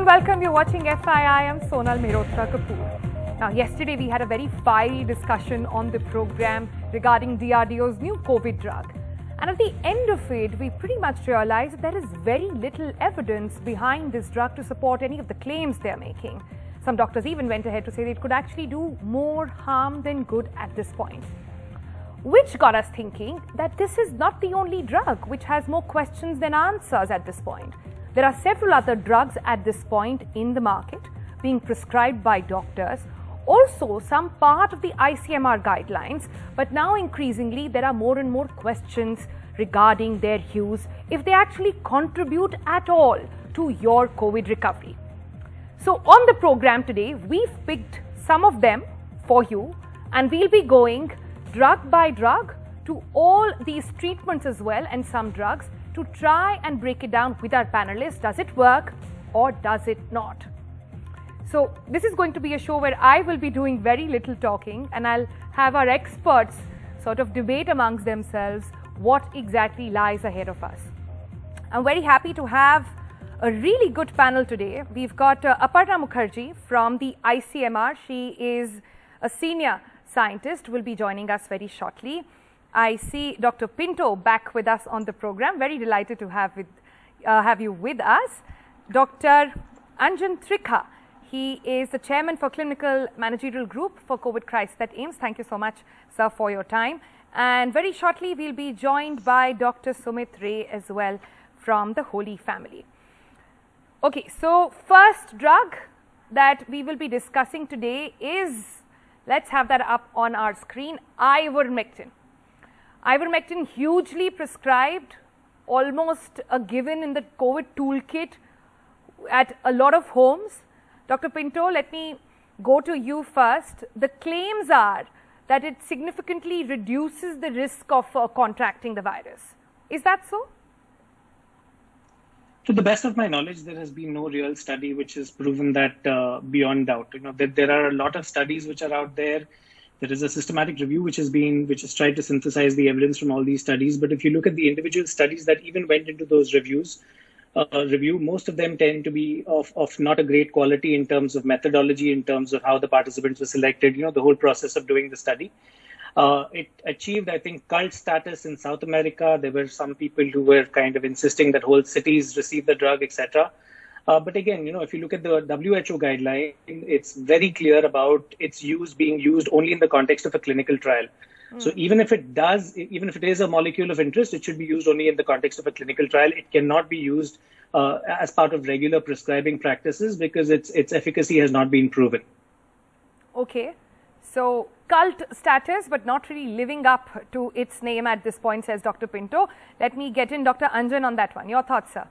and welcome. You're watching FII. I am Sonal Mehrotra Kapoor. Now, yesterday we had a very fiery discussion on the program regarding DRDO's new COVID drug. And at the end of it, we pretty much realized that there is very little evidence behind this drug to support any of the claims they're making. Some doctors even went ahead to say that it could actually do more harm than good at this point. Which got us thinking that this is not the only drug which has more questions than answers at this point. There are several other drugs at this point in the market being prescribed by doctors, also some part of the ICMR guidelines, but now increasingly there are more and more questions regarding their use, if they actually contribute at all to your COVID recovery. So on the program today, we've picked some of them for you, and we'll be going drug by drug to all these treatments as well, and some drugs, to try and break it down with our panelists. Does it work or does it not? So this is going to be a show where I will be doing very little talking, and I'll have our experts sort of debate amongst themselves what exactly lies ahead of us. I'm very happy to have a really good panel today. We've got Aparna Mukherjee from the ICMR. She is a senior scientist, will be joining us very shortly. I see Dr. Pinto back with us on the program. Very delighted to have you with us. Dr. Anjan Trikha, he is the chairman for Clinical Managerial Group for COVID Crisis at AIIMS. Thank you so much, sir, for your time. And very shortly, we'll be joined by Dr. Sumit Ray as well from the Holy Family. Okay, so first drug that we will be discussing today is, let's have that up on our screen, ivermectin. Ivermectin, hugely prescribed, almost a given in the COVID toolkit at a lot of homes. Dr. Pinto, let me go to you first. The claims are that it significantly reduces the risk of contracting the virus. Is that so? To the best of my knowledge, there has been no real study which has proven that beyond doubt. That there are a lot of studies which are out there. There is a systematic review which has tried to synthesize the evidence from all these studies. But if you look at the individual studies that even went into those review, most of them tend to be of not a great quality in terms of methodology, in terms of how the participants were selected, the whole process of doing the study. It achieved, I think, cult status in South America. There were some people who were kind of insisting that whole cities receive the drug, etc. But again, if you look at the WHO guideline, it's very clear about its use being used only in the context of a clinical trial. So even if it is a molecule of interest, it should be used only in the context of a clinical trial. It cannot be used as part of regular prescribing practices because its efficacy has not been proven. Okay. So cult status, but not really living up to its name at this point, says Dr. Pinto. Let me get in Dr. Anjan on that one. Your thoughts, sir?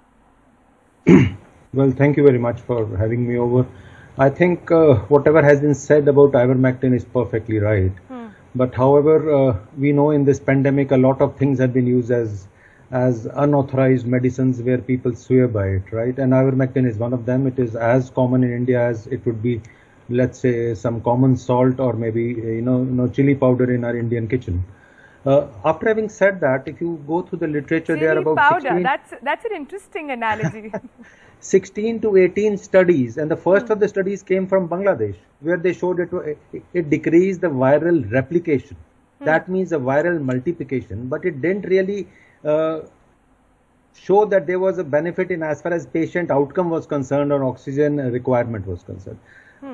Well, thank you very much for having me over. I think whatever has been said about ivermectin is perfectly right. But however, we know in this pandemic, a lot of things have been used as unauthorized medicines where people swear by it, right? And ivermectin is one of them. It is as common in India as it would be, let's say, some common salt or maybe, chili powder in our Indian kitchen. After having said that, if you go through the literature, there are about powder. That's an interesting analogy. 16 to 18 studies, and the first of the studies came from Bangladesh, where they showed it decreased the viral replication. That means the viral multiplication, but it didn't really show that there was a benefit in as far as patient outcome was concerned or oxygen requirement was concerned.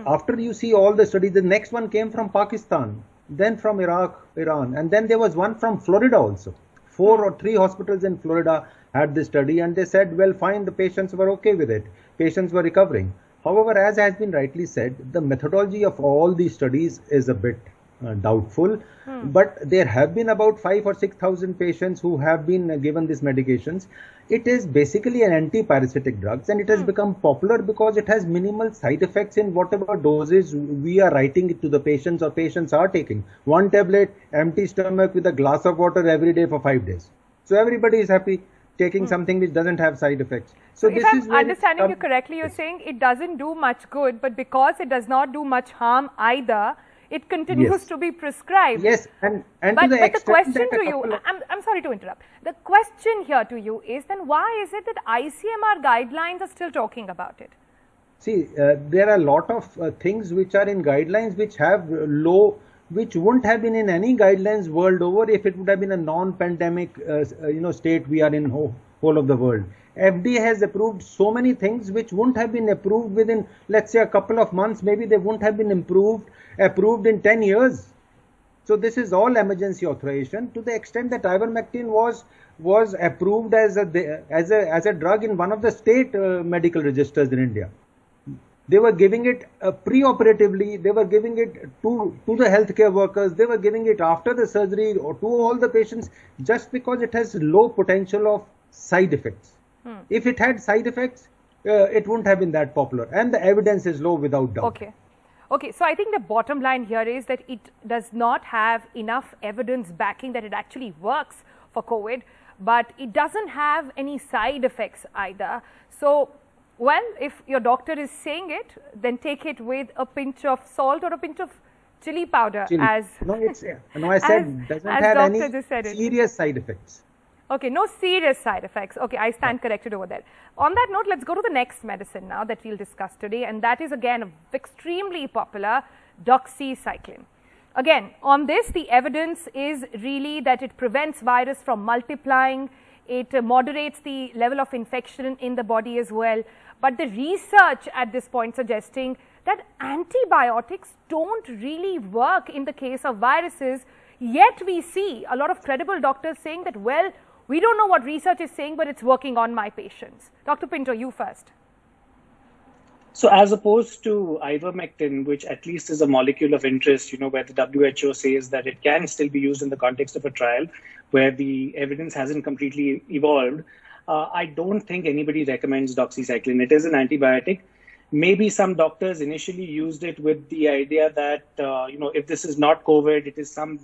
After you see all the studies, the next one came from Pakistan, then from Iraq, Iran, and then there was one from Florida also. 4 or 3 hospitals in Florida had this study, and they said, well, fine, the patients were okay with it. Patients were recovering. However, as has been rightly said, the methodology of all these studies is a bit doubtful. But there have been about 5,000 or 6,000 patients who have been given these medications. It is basically an anti-parasitic drug, and it has become popular because it has minimal side effects in whatever doses we are writing it to the patients or patients are taking. 1 tablet, empty stomach with a glass of water every day for 5 days. So everybody is happy taking something which doesn't have side effects. So if I'm understanding you correctly, you're saying it doesn't do much good, but because it does not do much harm either, it continues to be prescribed. Yes, and but the question to you, I'm sorry to interrupt. The question here to you is, then why is it that ICMR guidelines are still talking about it? See, there are a lot of things which are in guidelines which have which wouldn't have been in any guidelines world over if it would have been a non-pandemic, state we are in whole of the world. FDA has approved so many things which wouldn't have been approved within, let's say, a couple of months. Maybe they wouldn't have been approved in 10 years. So this is all emergency authorization to the extent that ivermectin was approved as a drug in one of the state medical registers in India. They were giving it pre-operatively, they were giving it to the healthcare workers, they were giving it after the surgery or to all the patients just because it has low potential of side effects. If it had side effects, it wouldn't have been that popular, and the evidence is low without doubt. Okay, so I think the bottom line here is that it does not have enough evidence backing that it actually works for COVID, but it doesn't have any side effects either. So, well, if your doctor is saying it, then take it with a pinch of salt or a pinch of chili powder. I said doesn't have any serious side effects. Okay, no serious side effects. Okay, I stand corrected over there. On that note, let's go to the next medicine now that we'll discuss today, and that is again extremely popular, doxycycline. Again, on this, the evidence is really that it prevents virus from multiplying, it moderates the level of infection in the body as well. But the research at this point suggesting that antibiotics don't really work in the case of viruses, yet we see a lot of credible doctors saying that, well, we don't know what research is saying, but it's working on my patients. Dr. Pinto, you first. So as opposed to ivermectin, which at least is a molecule of interest, where the WHO says that it can still be used in the context of a trial where the evidence hasn't completely evolved, I don't think anybody recommends doxycycline. It is an antibiotic. Maybe some doctors initially used it with the idea that, if this is not COVID, it is some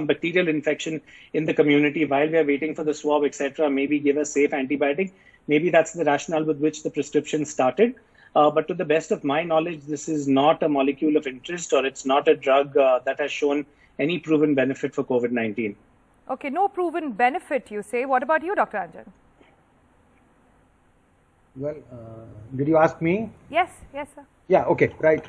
bacterial infection in the community while we are waiting for the swab, etc. Maybe give a safe antibiotic. Maybe that's the rationale with which the prescription started. But to the best of my knowledge, this is not a molecule of interest, or it's not a drug that has shown any proven benefit for COVID-19. Okay, no proven benefit, you say. What about you, Dr. Anjan? Well, did you ask me? Yes, sir. Yeah, okay, right.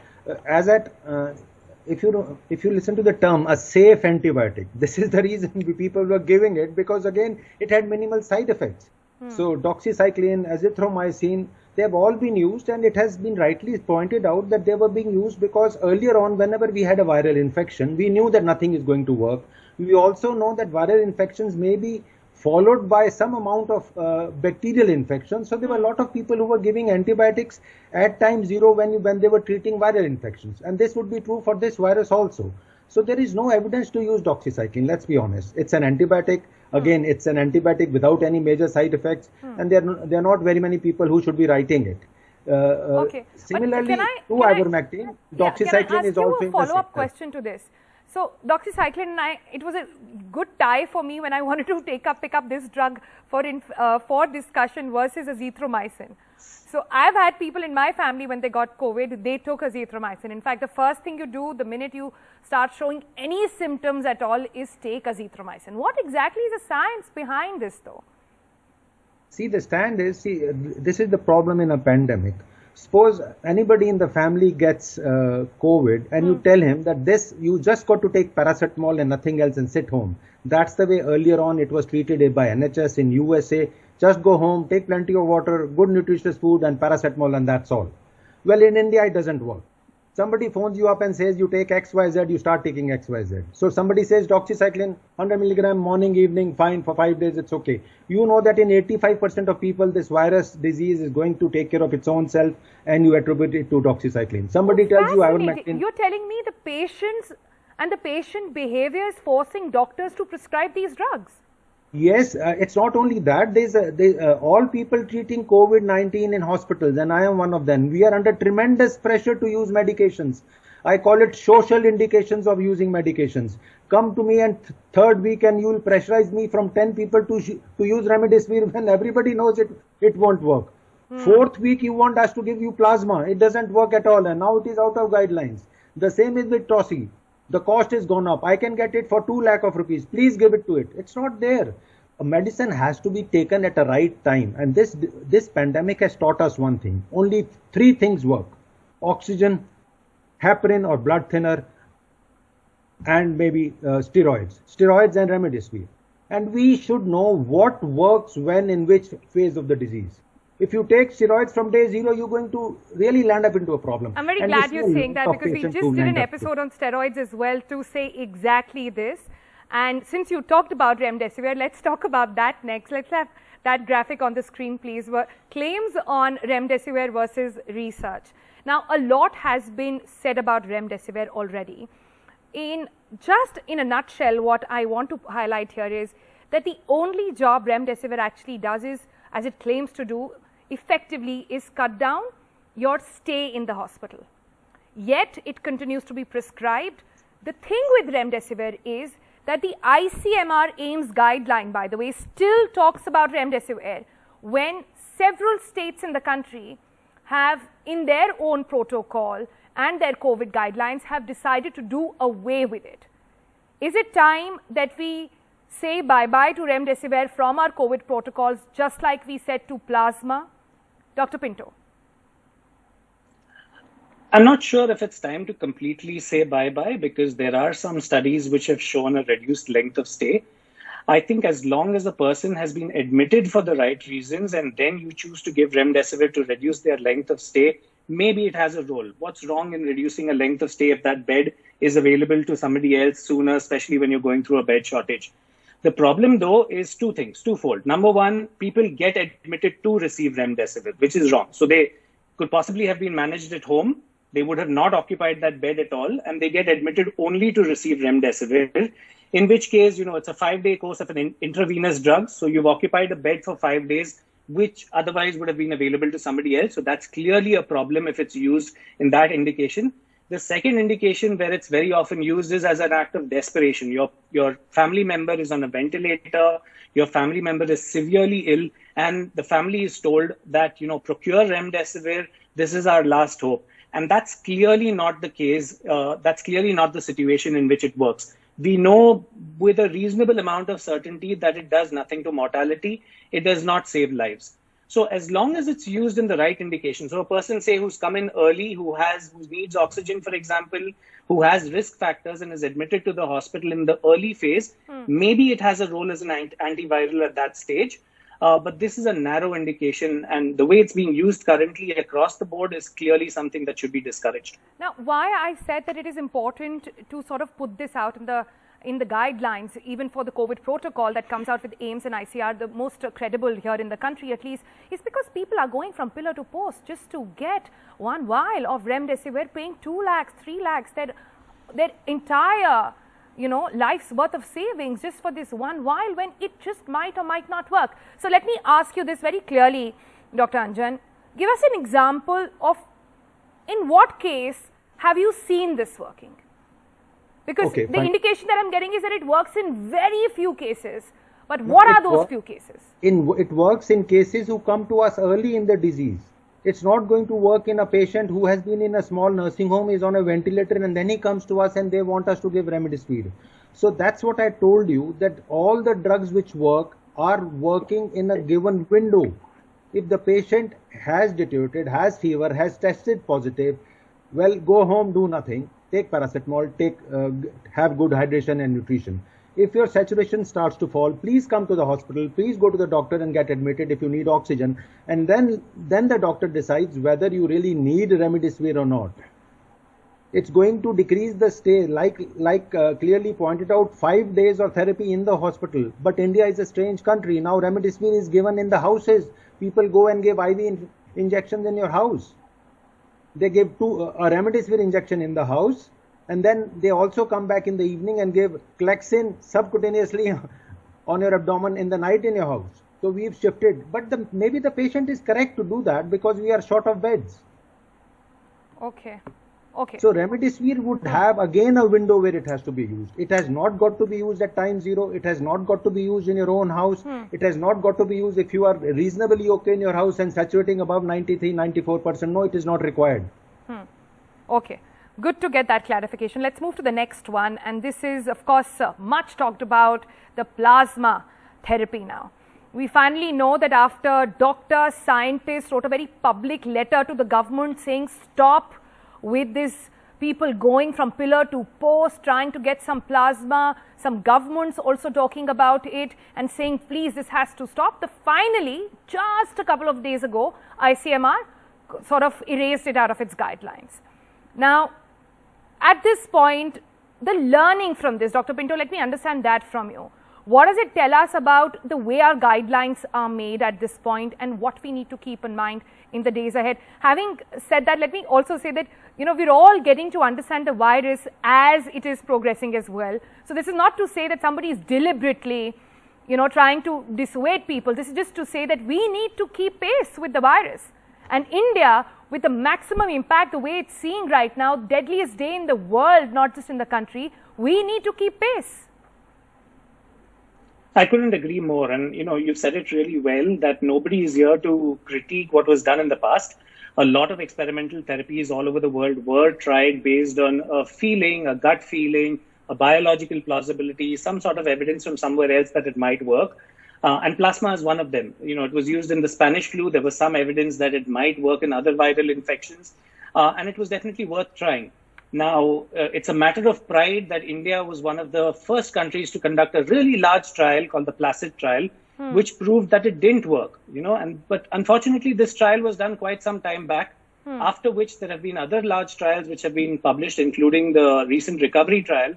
If you listen to the term a safe antibiotic, this is the reason people were giving it, because again it had minimal side effects. So doxycycline, azithromycin, they have all been used, and it has been rightly pointed out that they were being used because earlier on, whenever we had a viral infection, we knew that nothing is going to work. We also know that viral infections may be followed by some amount of bacterial infection. So there were a lot of people who were giving antibiotics at time zero when they were treating viral infections. And this would be true for this virus also. So there is no evidence to use doxycycline, let's be honest. It's an antibiotic. Again, it's an antibiotic without any major side effects. And there are not very many people who should be writing it. Similarly, to ivermectin, doxycycline is also a follow-up question to this. So doxycycline, it was a good tie for me when I wanted to pick up this drug for discussion versus azithromycin. So I've had people in my family, when they got COVID, they took azithromycin. In fact, the first thing you do the minute you start showing any symptoms at all is take azithromycin. What exactly is the science behind this though? See, the stand is, this is the problem in a pandemic. Suppose anybody in the family gets COVID and you tell him that you just got to take paracetamol and nothing else and sit home. That's the way earlier on it was treated by NHS in USA. Just go home, take plenty of water, good nutritious food and paracetamol, and that's all. Well, in India, it doesn't work. Somebody phones you up and says you take XYZ, you start taking XYZ. So somebody says doxycycline, 100 milligram morning, evening, fine, for 5 days, it's okay. You know that in 85% of people, this virus disease is going to take care of its own self, and you attribute it to doxycycline. Somebody tells you ivermectin. You're telling me the patients and the patient behavior is forcing doctors to prescribe these drugs? Yes, it's not only that. There's all people treating COVID-19 in hospitals, and I am one of them. We are under tremendous pressure to use medications. I call it social indications of using medications. Come to me and third week and you will pressurize me from 10 people to use remdesivir when everybody knows it won't work. Fourth week you want us to give you plasma. It doesn't work at all, and now it is out of guidelines. The same is with Tosi. The cost is gone up. I can get it for 2 lakh of rupees. Please give it to it. It's not there. a medicine has to be taken at the right time. And this pandemic has taught us one thing. Only 3 things work: oxygen, heparin or blood thinner, and maybe steroids and remdesivir. And we should know what works when in which phase of the disease. If you take steroids from day 0, you're going to really land up into a problem. I'm very glad you're saying that, because we just did an episode on steroids as well to say exactly this. And since you talked about remdesivir, let's talk about that next. Let's have that graphic on the screen, please. Claims on remdesivir versus research. Now, a lot has been said about remdesivir already. In a nutshell, what I want to highlight here is that the only job remdesivir actually does is, as it claims to do effectively, is cut down your stay in the hospital. Yet, it continues to be prescribed. The thing with remdesivir is that the ICMR AIMS guideline, by the way, still talks about remdesivir when several states in the country have, in their own protocol and their COVID guidelines, have decided to do away with it. Is it time that we say bye-bye to remdesivir from our COVID protocols, just like we said to plasma? Dr. Pinto. I'm not sure if it's time to completely say bye-bye, because there are some studies which have shown a reduced length of stay. I think as long as a person has been admitted for the right reasons and then you choose to give remdesivir to reduce their length of stay, maybe it has a role. What's wrong in reducing a length of stay if that bed is available to somebody else sooner, especially when you're going through a bed shortage? The problem, though, is twofold. Number one, people get admitted to receive remdesivir, which is wrong. So they could possibly have been managed at home. They would have not occupied that bed at all, and they get admitted only to receive remdesivir, in which case, it's a 5-day course of an intravenous drug. So you've occupied a bed for 5 days, which otherwise would have been available to somebody else. So that's clearly a problem if it's used in that indication. The second indication where it's very often used is as an act of desperation. Your family member is on a ventilator, your family member is severely ill, and the family is told that, procure remdesivir, this is our last hope. And that's clearly not the case. That's clearly not the situation in which it works. We know with a reasonable amount of certainty that it does nothing to mortality. It does not save lives. So as long as it's used in the right indication, so a person, say, who's come in early, who needs oxygen, for example, who has risk factors and is admitted to the hospital in the early phase, maybe it has a role as an antiviral at that stage. But this is a narrow indication, and the way it's being used currently across the board is clearly something that should be discouraged. Now, why I said that it is important to sort of put this out in the guidelines, even for the COVID protocol that comes out with AIMS and ICR, the most credible here in the country at least, is because people are going from pillar to post just to get one vial of remdesivir, paying 2 lakhs, 3 lakhs, their entire life's worth of savings just for this one vial, when it just might or might not work. So let me ask you this very clearly, Dr. Anjan. Give us an example of in what case have you seen this working? Because the indication that I'm getting is that it works in very few cases. But what are those few cases? It works in cases who come to us early in the disease. It's not going to work in a patient who has been in a small nursing home, is on a ventilator, and then he comes to us and they want us to give remdesivir. So that's what I told you, that all the drugs which work are working in a given window. If the patient has deteriorated, has fever, has tested positive, well, go home, do nothing. Take paracetamol, have good hydration and nutrition. If your saturation starts to fall, please come to the hospital, please go to the doctor and get admitted if you need oxygen. And then the doctor decides whether you really need remdesivir or not. It's going to decrease the stay, like clearly pointed out, 5 days of therapy in the hospital. But India is a strange country. Now remdesivir is given in the houses. People go and give IV injections in your house. They give a remdesivir injection in the house, and then they also come back in the evening and give Clexin subcutaneously on your abdomen in the night in your house. So we've shifted. But maybe the patient is correct to do that because we are short of beds. Okay. So remdesivir would have again a window where it has to be used. It has not got to be used at time 0. It has not got to be used in your own house. It has not got to be used if you are reasonably okay in your house and saturating above 93-94%. No, it is not required. Okay. Good to get that clarification. Let's move to the next one, and this is, of course, much talked about, the plasma therapy now. We finally know that after doctors, scientists wrote a very public letter to the government saying stop with this people going from pillar to post, trying to get some plasma, some governments also talking about it and saying please this has to stop. Finally, just a couple of days ago, ICMR sort of erased it out of its guidelines. Now, at this point, the learning from this, Dr. Pinto, let me understand that from you. What does it tell us about the way our guidelines are made at this point and what we need to keep in mind in the days ahead? Having said that, let me also say that, you know, we're all getting to understand the virus as it is progressing as well. So this is not to say that somebody is deliberately, you know, trying to dissuade people. This is just to say that we need to keep pace with the virus. And India, with the maximum impact, the way it's seeing right now, deadliest day in the world, not just in the country, we need to keep pace. I couldn't agree more. And, you know, you've said it really well that nobody is here to critique what was done in the past. A lot of experimental therapies all over the world were tried based on a feeling, a gut feeling, a biological plausibility, some sort of evidence from somewhere else that it might work. And plasma is one of them. You know, it was used in the Spanish flu. There was some evidence that it might work in other viral infections. And it was definitely worth trying. Now, it's a matter of pride that India was one of the first countries to conduct a really large trial called the PLACID trial, which proved that it didn't work, you know, but unfortunately, this trial was done quite some time back, after which there have been other large trials which have been published, including the recent recovery trial.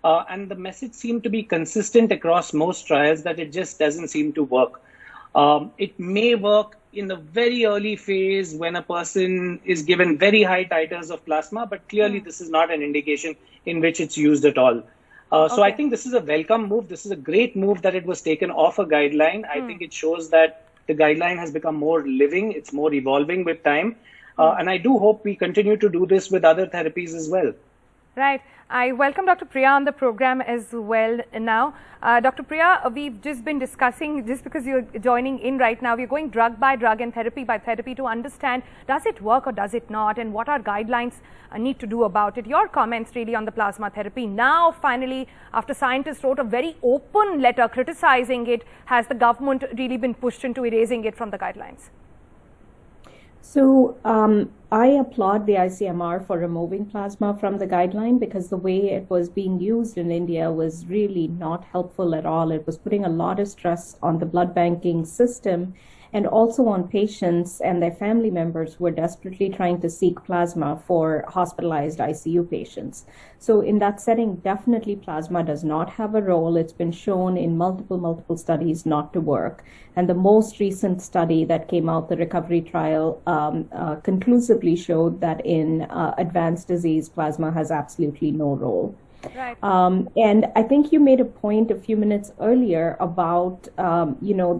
And the message seemed to be consistent across most trials that it just doesn't seem to work. It may work in the very early phase when a person is given very high titers of plasma, but clearly this is not an indication in which it's used at all. So I think this is a welcome move. This is a great move that it was taken off a guideline. I think it shows that the guideline has become more living. It's more evolving with time. And I do hope we continue to do this with other therapies as well. Right. I welcome Dr. Priya on the program as well now. Dr. Priya, we've just been discussing, just because you're joining in right now, we're going drug by drug and therapy by therapy to understand, does it work or does it not, and what our guidelines need to do about it. Your comments really on the plasma therapy. Now, finally, after scientists wrote a very open letter criticizing it, has the government really been pushed into erasing it from the guidelines? So I applaud the ICMR for removing plasma from the guideline, because the way it was being used in India was really not helpful at all. It was putting a lot of stress on the blood banking system and also on patients and their family members who were desperately trying to seek plasma for hospitalized ICU patients. So in that setting, definitely plasma does not have a role. It's been shown in multiple studies not to work. And the most recent study that came out, the recovery trial, conclusively showed that in advanced disease, plasma has absolutely no role. Right. And I think you made a point a few minutes earlier about,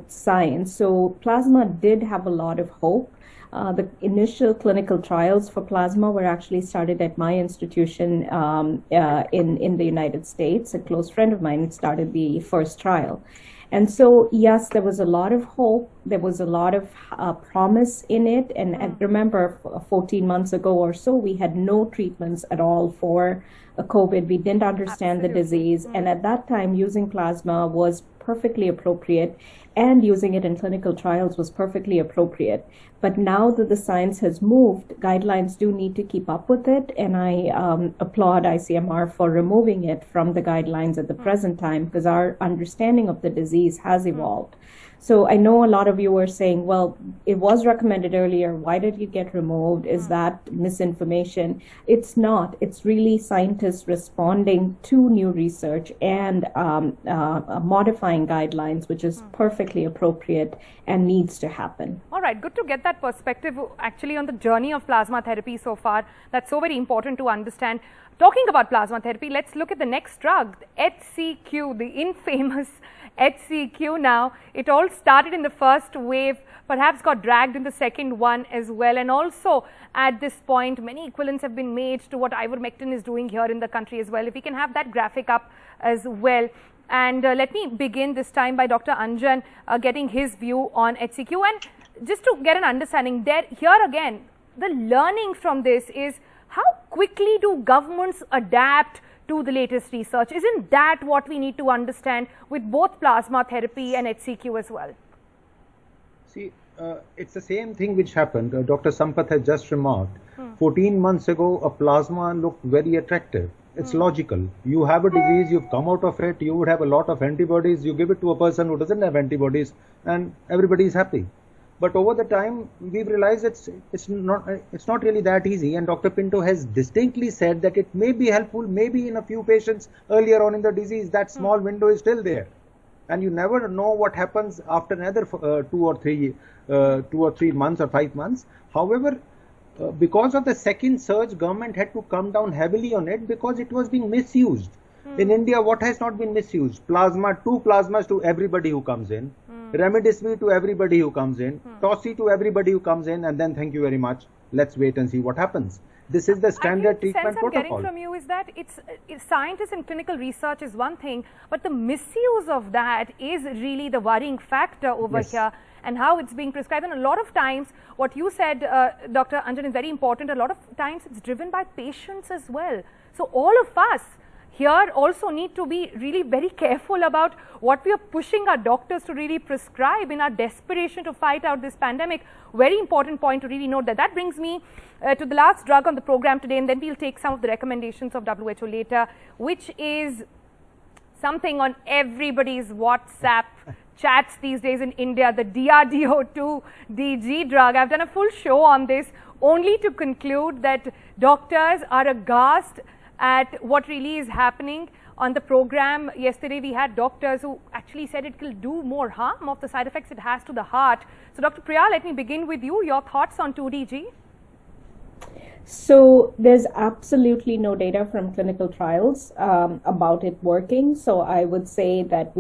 science. So plasma did have a lot of hope. The initial clinical trials for plasma were actually started at my institution in the United States. A close friend of mine started the first trial. And so, yes, there was a lot of hope. There was a lot of promise in it. And I remember 14 months ago or so, we had no treatments at all for COVID. We didn't understand the disease. And at that time, using plasma was perfectly appropriate, and using it in clinical trials was perfectly appropriate. But now that the science has moved, guidelines do need to keep up with it. And I applaud ICMR for removing it from the guidelines at the present time, because our understanding of the disease has evolved. So I know a lot of you were saying, well, it was recommended earlier. Why did it get removed? Is that misinformation? It's not. It's really scientists responding to new research and modifying guidelines, which is perfectly appropriate and needs to happen. All right. Good to get that perspective actually on the journey of plasma therapy so far. That's so very important to understand. Talking about plasma therapy, let's look at the next drug, HCQ, the infamous HCQ now. It all started in the first wave, perhaps got dragged in the second one as well. And also at this point, many equivalents have been made to what ivermectin is doing here in the country as well. If we can have that graphic up as well. And let me begin this time by Dr. Anjan getting his view on HCQ. And just to get an understanding there, here again, the learning from this is how quickly do governments adapt to the latest research. Isn't that what we need to understand with both plasma therapy and HCQ as well? See, it's the same thing which happened. Dr. Sampath has just remarked. 14 months ago, a plasma looked very attractive. It's logical. You have a disease, you've come out of it, you would have a lot of antibodies, you give it to a person who doesn't have antibodies, and everybody is happy. But over the time, we've realized it's not really that easy. And Dr. Pinto has distinctly said that it may be helpful, maybe in a few patients earlier on in the disease. That small window is still there, and you never know what happens after another 2 or 3 months or 5 months. However, because of the second surge, government had to come down heavily on it because it was being misused. In India, what has not been misused? Plasma, 2 plasmas to everybody who comes in. Remdesivir to everybody who comes in. Tossi to everybody who comes in, and then thank you very much. Let's wait and see what happens. This is the standard treatment protocol. The sense I'm getting from you is that it's scientists and clinical research is one thing, but the misuse of that is really the worrying factor over here, and how it's being prescribed. And a lot of times, what you said, Dr. Anjan, is very important. A lot of times it's driven by patients as well. So all of us here also need to be really very careful about what we are pushing our doctors to really prescribe in our desperation to fight out this pandemic. Very important point to really note that. That brings me to the last drug on the program today, and then we'll take some of the recommendations of WHO later, which is something on everybody's WhatsApp chats these days in India, the DRDO2 DG drug. I've done a full show on this only to conclude that doctors are aghast at what really is happening on the program. Yesterday we had doctors who actually said it will do more harm of the side effects it has to the heart. So Dr. Priya, let me begin with you. Your thoughts on 2DG? So there's absolutely no data from clinical trials about it working. So I would say that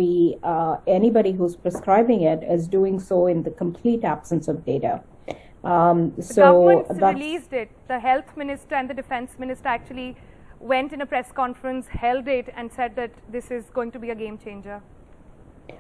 anybody who's prescribing it is doing so in the complete absence of data. The government's released it. The health minister and the defense minister actually went in a press conference, held it, and said that this is going to be a game changer.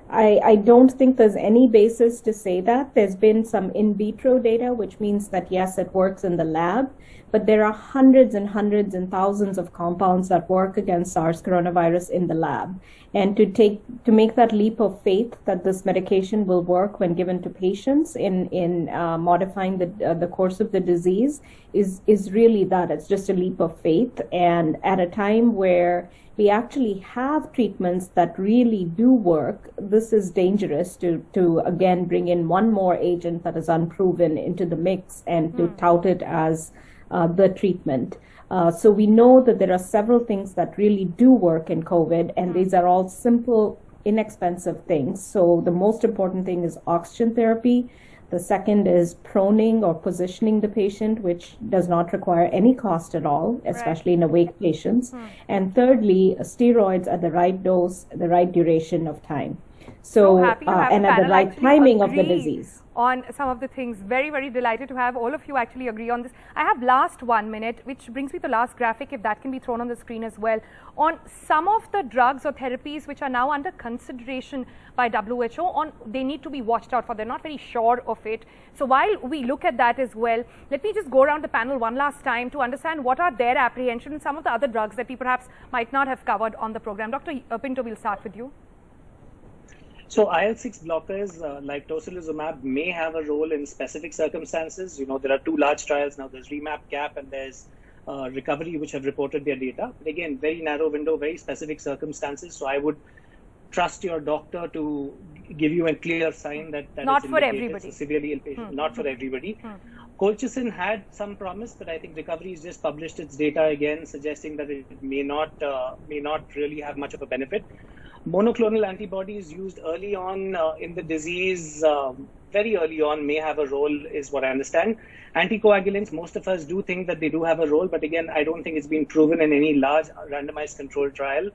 I don't think there's any basis to say that. There's been some in vitro data, which means that yes, it works in the lab, but there are hundreds and hundreds and thousands of compounds that work against SARS coronavirus in the lab. And to make that leap of faith that this medication will work when given to patients in modifying the course of the disease is really that. It's just a leap of faith. And at a time where we actually have treatments that really do work, this is dangerous to again bring in one more agent that is unproven into the mix and to tout it as the treatment. So we know that there are several things that really do work in COVID, and these are all simple, inexpensive things. So the most important thing is oxygen therapy. The second is proning or positioning the patient, which does not require any cost at all, especially in awake patients. And thirdly, steroids at the right dose, the right duration of time. So and at the right timing of the disease. On some of the things, very, very delighted to have all of you actually agree on this. I have last 1 minute, which brings me to the last graphic, if that can be thrown on the screen as well, on some of the drugs or therapies which are now under consideration by WHO. They need to be watched out for. They're not very sure of it. So while we look at that as well, let me just go around the panel one last time to understand what are their apprehensions and some of the other drugs that we perhaps might not have covered on the program. Dr. Pinto, we'll start with you. So IL-6 blockers like tocilizumab may have a role in specific circumstances. You know, there are 2 large trials now. There's REMAP-CAP and there's Recovery, which have reported their data. But again, very narrow window, very specific circumstances. So I would trust your doctor to give you a clear sign that not for everybody. Severely ill patient, not for everybody. Colchicine had some promise, but I think Recovery has just published its data again, suggesting that it may not really have much of a benefit. Monoclonal antibodies used early on in the disease, very early on, may have a role, is what I understand. Anticoagulants, most of us do think that they do have a role, but again, I don't think it's been proven in any large randomized controlled trial.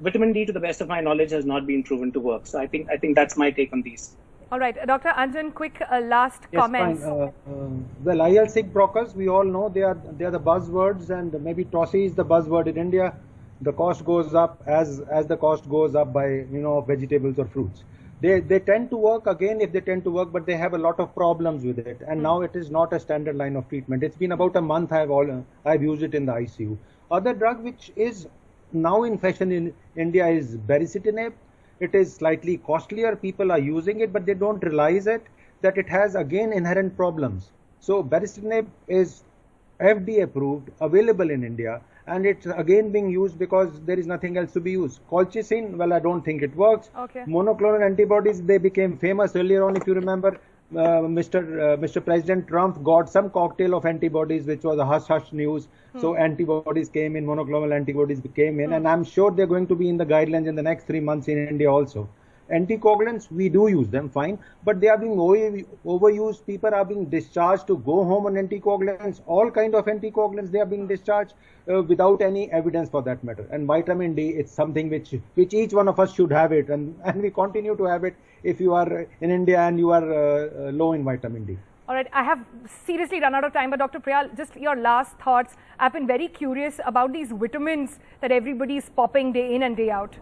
Vitamin D, to the best of my knowledge, has not been proven to work. So I think that's my take on these. All right, Dr. Anjan, quick last comments. Well, IL-6 blockers, we all know they are the buzzwords, and maybe Tossi is the buzzword in India. The cost goes up as the cost goes up by vegetables or fruits. They tend to work again if they tend to work, but they have a lot of problems with it. And now it is not a standard line of treatment. It's been about a month I've used it in the ICU. Other drug which is now in fashion in India is baricitinib. It is slightly costlier. People are using it, but they don't realize it that it has again inherent problems. So baricitinib is FDA approved, available in India, and it's again being used because there is nothing else to be used. Colchicine, well, I don't think it works. Okay. Monoclonal antibodies, they became famous earlier on. If you remember, Mr. President Trump got some cocktail of antibodies, which was a hush-hush news. So antibodies came in, monoclonal antibodies came in, and I'm sure they're going to be in the guidelines in the next 3 months in India also. Anticoagulants, we do use them, fine, but they are being overused. People are being discharged to go home on anticoagulants. All kind of anticoagulants, they are being discharged without any evidence for that matter. And vitamin D, it's something which each one of us should have it, and we continue to have it if you are in India and you are low in vitamin D. All right, I have seriously run out of time, but Dr. Priyal, just your last thoughts. I've been very curious about these vitamins that everybody is popping day in and day out.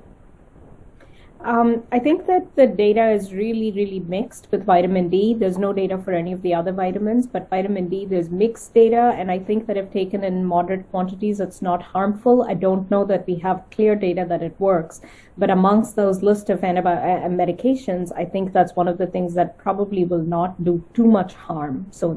I think that the data is really, really mixed with vitamin D. There's no data for any of the other vitamins, but vitamin D, there's mixed data. And I think that if taken in moderate quantities, it's not harmful. I don't know that we have clear data that it works. But amongst those list of medications, I think that's one of the things that probably will not do too much harm. So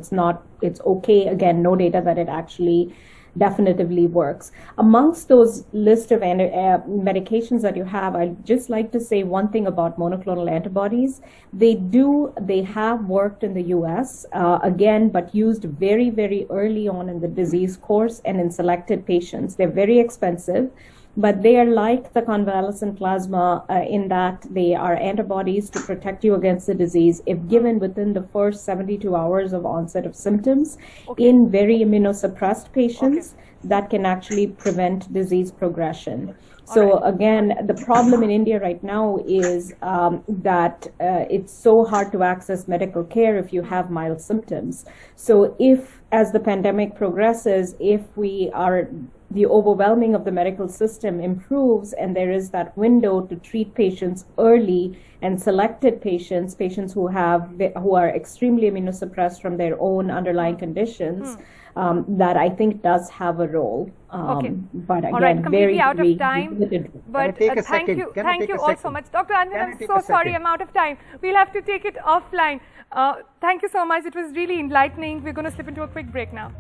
it's okay. Again, no data that it actually definitively works. Amongst those list of medications that you have, I'd just like to say one thing about monoclonal antibodies. They have worked in the US, again, but used very, very early on in the disease course and in selected patients. They're very expensive, but they are like the convalescent plasma in that they are antibodies to protect you against the disease if given within the first 72 hours of onset of symptoms. Okay. In very immunosuppressed patients, okay, that can actually prevent disease progression. So again, the problem in India right now is that it's so hard to access medical care if you have mild symptoms. So if, as the pandemic progresses, if the overwhelming of the medical system improves and there is that window to treat patients early and selected patients who are extremely immunosuppressed from their own underlying conditions, that I think does have a role. Okay. But again, all right, completely out of time. But thank you all so much. Dr. Anand, I'm so sorry, I'm out of time. We'll have to take it offline. Thank you so much. It was really enlightening. We're going to slip into a quick break now.